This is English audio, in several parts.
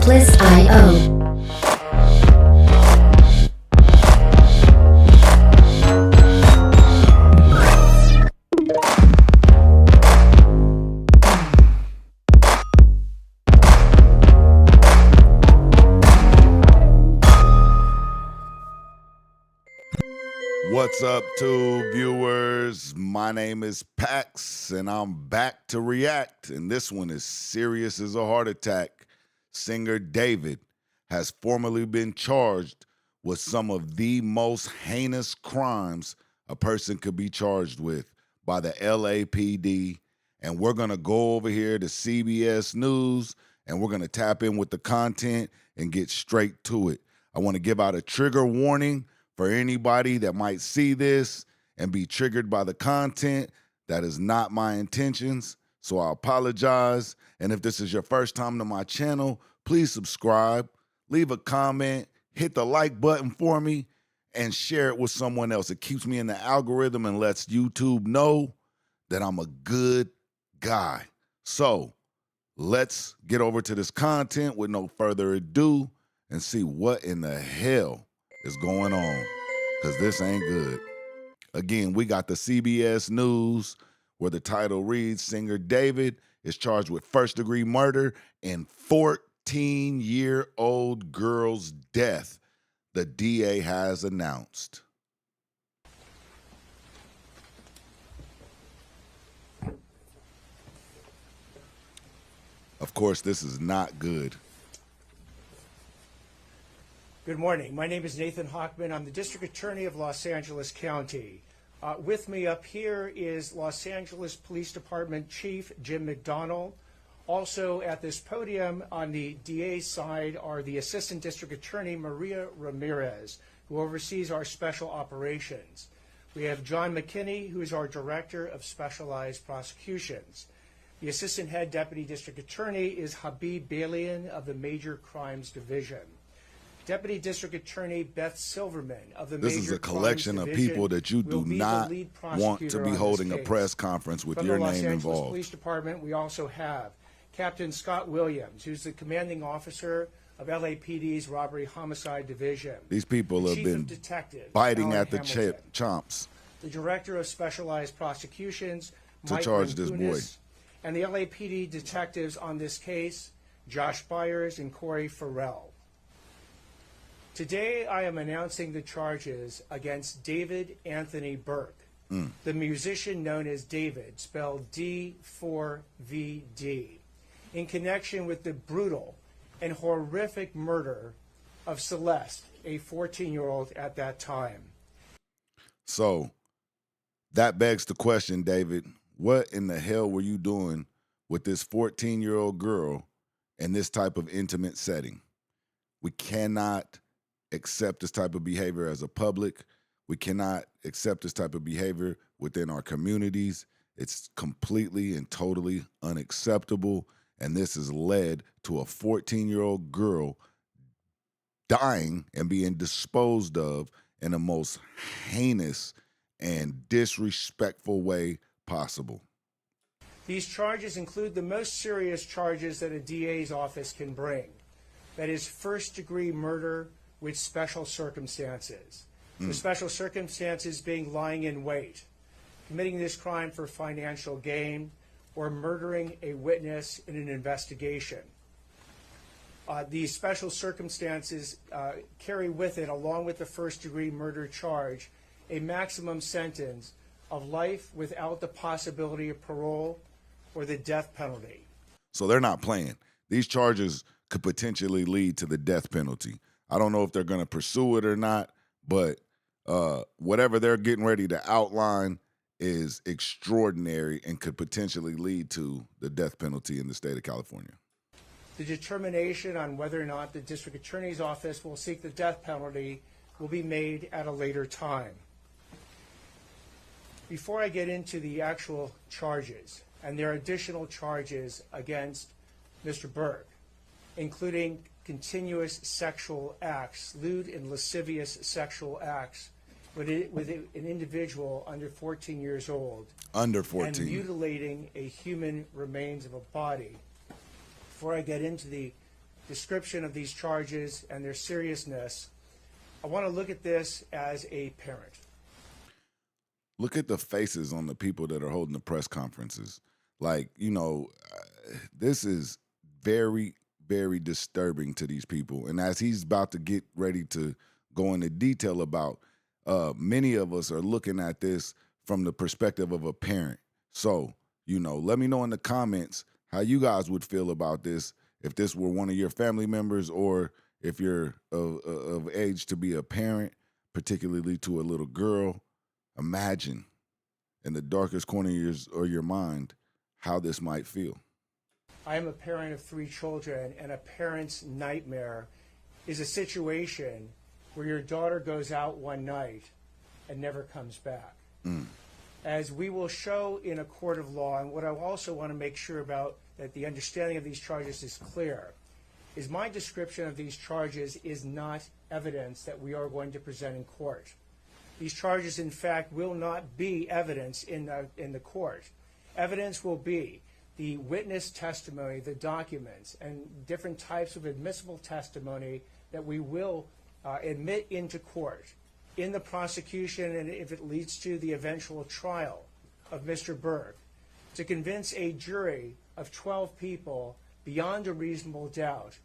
Specialist.io. What's up, tube viewers? My name is Pax, and I'm back to react. And this one is serious as a heart attack. Singer David has formally been charged with some of the most heinous crimes a person could be charged with by the LAPD. And we're going to go over here to CBS News, and we're going to tap in with the content and get straight to it. I want to give out a trigger warning for anybody that might see this and be triggered by the content. That is not my intentions, so I apologize. And if this is your first time to my channel, please subscribe, leave a comment, hit the like button for me, and share it with someone else. It keeps me in the algorithm and lets YouTube know that I'm a good guy. So let's get over to this content with no further ado and see what in the hell is going on, because this ain't good. Again, we got the CBS News where the title reads, Singer David is charged with first-degree murder in 14-year-old girl's death, the DA has announced. Of course, this is not good. Good morning. My name is Nathan Hochman. I'm the District Attorney of Los Angeles County. With me up here is Los Angeles Police Department Chief Jim McDonnell. Also at this podium on the DA's side are the Assistant District Attorney Maria Ramirez, who oversees our special operations. We have John McKinney, who is our Director of Specialized Prosecutions. The Assistant Head Deputy District Attorney is Habib Balian of the Major Crimes Division. Deputy District Attorney Beth Silverman of the Major Crimes Division. This is a collection of people that you do not want to be holding a press conference with your name involved. From the Los Angeles Police Department, we also have Captain Scott Williams, who's the commanding officer of LAPD's Robbery Homicide Division. These people have been biting at the chomps. The Director of Specialized Prosecutions, to charge this boy. And the LAPD detectives on this case, Josh Byers and Corey Farrell. Today, I am announcing the charges against David Anthony Burke, the musician known as David, spelled D4vd, in connection with the brutal and horrific murder of Celeste, a 14-year-old at that time. So, that begs the question, David, what in the hell were you doing with this 14-year-old girl in this type of intimate setting? We cannot accept this type of behavior as a public. We cannot accept this type of behavior within our communities. It's completely and totally unacceptable, and this has led to a 14-year-old girl dying and being disposed of in the most heinous and disrespectful way possible. These charges include the most serious charges that a DA's office can bring. That is first-degree murder with special circumstances. The special circumstances being lying in wait, committing this crime for financial gain, or murdering a witness in an investigation. These special circumstances carry with it, along with the first-degree murder charge, a maximum sentence of life without the possibility of parole or the death penalty. So they're not playing. These charges could potentially lead to the death penalty. I don't know if they're going to pursue it or not, but whatever they're getting ready to outline is extraordinary and could potentially lead to the death penalty in the state of California. The determination on whether or not the district attorney's office will seek the death penalty will be made at a later time. Before I get into the actual charges, and there are additional charges against Mr. Burke, including continuous sexual acts, lewd and lascivious sexual acts with an individual under 14 years old. Under 14. And mutilating a human remains of a body. Before I get into the description of these charges and their seriousness, I want to look at this as a parent. Look at the faces on the people that are holding the press conferences. Like, this is very, very disturbing to these people. And as he's about to get ready to go into detail about, many of us are looking at this from the perspective of a parent. So, let me know in the comments how you guys would feel about this if this were one of your family members, or if you're of age to be a parent, particularly to a little girl. Imagine in the darkest corner of your mind how this might feel. I am a parent of 3 children, and a parent's nightmare is a situation where your daughter goes out one night and never comes back. As we will show in a court of law, and what I also want to make sure about that the understanding of these charges is clear, is my description of these charges is not evidence that we are going to present in court. These charges, in fact, will not be evidence in the court. Evidence will be the witness testimony, the documents, and different types of admissible testimony that we will admit into court in the prosecution, and if it leads to the eventual trial of Mr. Burke, to convince a jury of 12 people beyond a reasonable doubt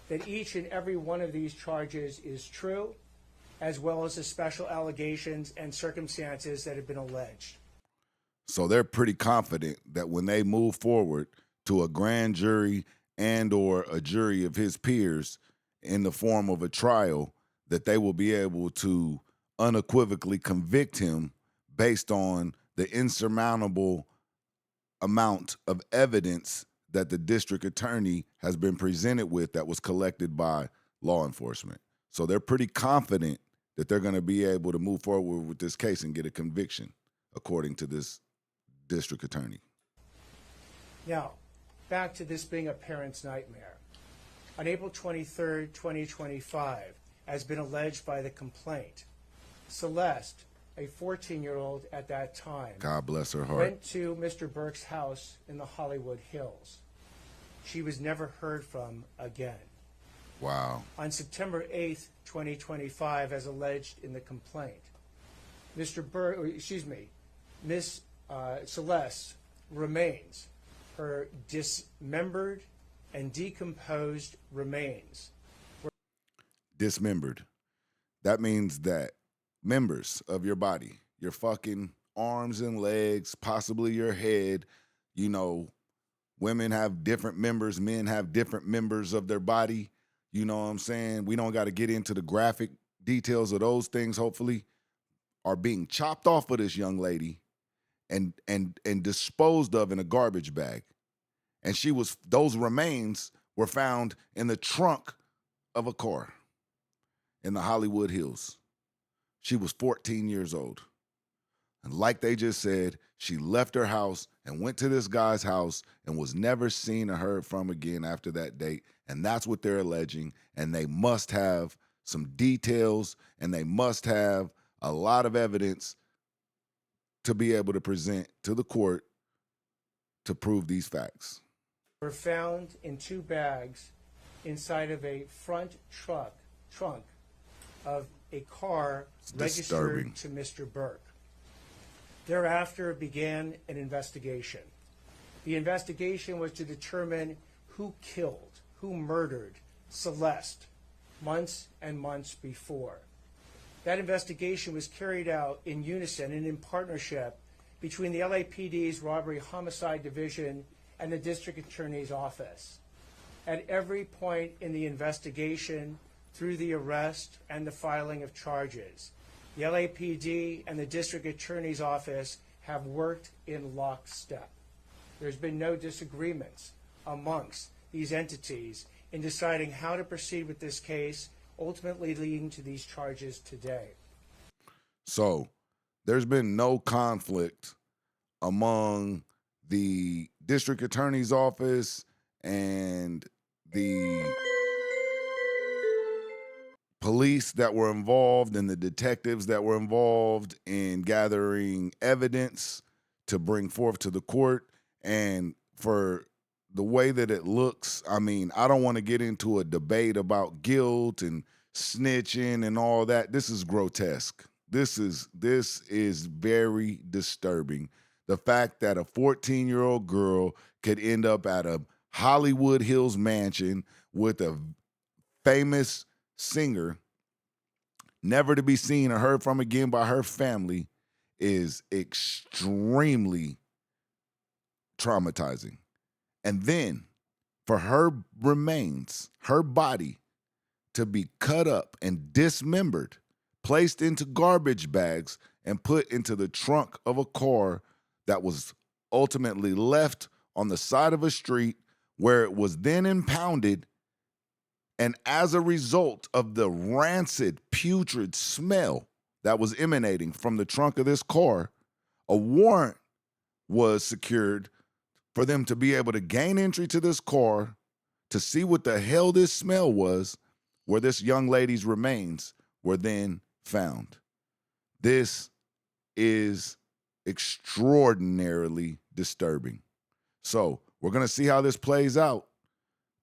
that each and every one of these charges is true, as well as the special allegations and circumstances that have been alleged. So they're pretty confident that when they move forward to a grand jury and or a jury of his peers in the form of a trial, that they will be able to unequivocally convict him based on the insurmountable amount of evidence that the district attorney has been presented with that was collected by law enforcement. So they're pretty confident that they're going to be able to move forward with this case and get a conviction, according to this district attorney. Now, back to this being a parent's nightmare. On April 23rd, 2025, as been alleged by the complaint, Celeste, a 14-year-old at that time, God bless her heart, went to Mr. Burke's house in the Hollywood Hills. She was never heard from again. Wow. On September 8th, 2025, as alleged in the complaint, Miss Celeste remains, her dismembered and decomposed remains. Dismembered. That means that members of your body, your fucking arms and legs, possibly your head, women have different members, men have different members of their body. You know what I'm saying? We don't got to get into the graphic details of those things, hopefully, are being chopped off of this young lady and disposed of in a garbage bag. And those remains were found in the trunk of a car in the Hollywood Hills. She was 14 years old. And like they just said, she left her house and went to this guy's house and was never seen or heard from again after that date. And that's what they're alleging. And they must have some details, and they must have a lot of evidence to be able to present to the court to prove these facts. Were found in 2 bags inside of a front trunk of a car registered to Mr. Burke. Thereafter began an investigation. The investigation was to determine who killed, who murdered Celeste months and months before. That investigation was carried out in unison and in partnership between the LAPD's Robbery Homicide Division and the District Attorney's Office. At every point in the investigation, through the arrest and the filing of charges, the LAPD and the District Attorney's Office have worked in lockstep. There's been no disagreements amongst these entities in deciding how to proceed with this case, ultimately leading to these charges today. So there's been no conflict among the District Attorney's Office and the police that were involved and the detectives that were involved in gathering evidence to bring forth to the court, and for the way that it looks, I mean, I don't want to get into a debate about guilt and snitching and all that. This is grotesque. This is very disturbing. The fact that a 14-year-old girl could end up at a Hollywood Hills mansion with a famous singer, never to be seen or heard from again by her family, is extremely traumatizing. And then for her remains, her body, to be cut up and dismembered, placed into garbage bags, and put into the trunk of a car that was ultimately left on the side of a street where it was then impounded. And as a result of the rancid, putrid smell that was emanating from the trunk of this car, a warrant was secured for them to be able to gain entry to this car to see what the hell this smell was, where this young lady's remains were then found. This is extraordinarily disturbing. So we're going to see how this plays out.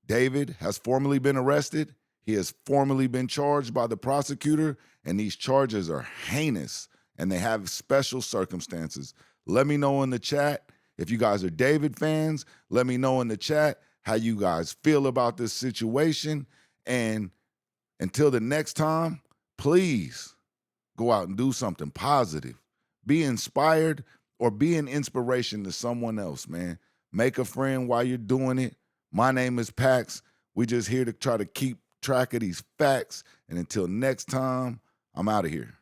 David has formally been arrested. He has formally been charged by the prosecutor, and these charges are heinous, and they have special circumstances. Let me know in the chat if you guys are David fans. Let me know in the chat how you guys feel about this situation. And until the next time, please go out and do something positive. Be inspired or be an inspiration to someone else, man. Make a friend while you're doing it. My name is Pax. We just here to try to keep track of these facts. And until next time, I'm out of here.